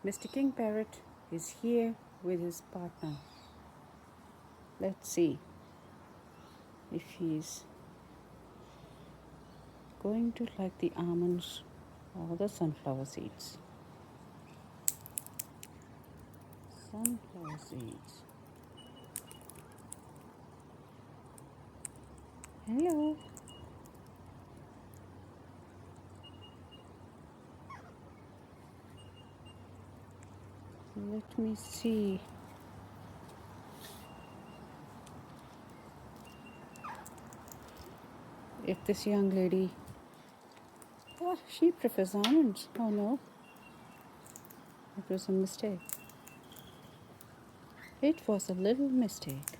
Mr. King Parrot is here with his partner. Let's see if he's going to like the almonds or the sunflower seeds. Sunflower seeds. Hello. Let me see. If this young lady, she prefers almonds. Oh no, it was a mistake. It was a little mistake.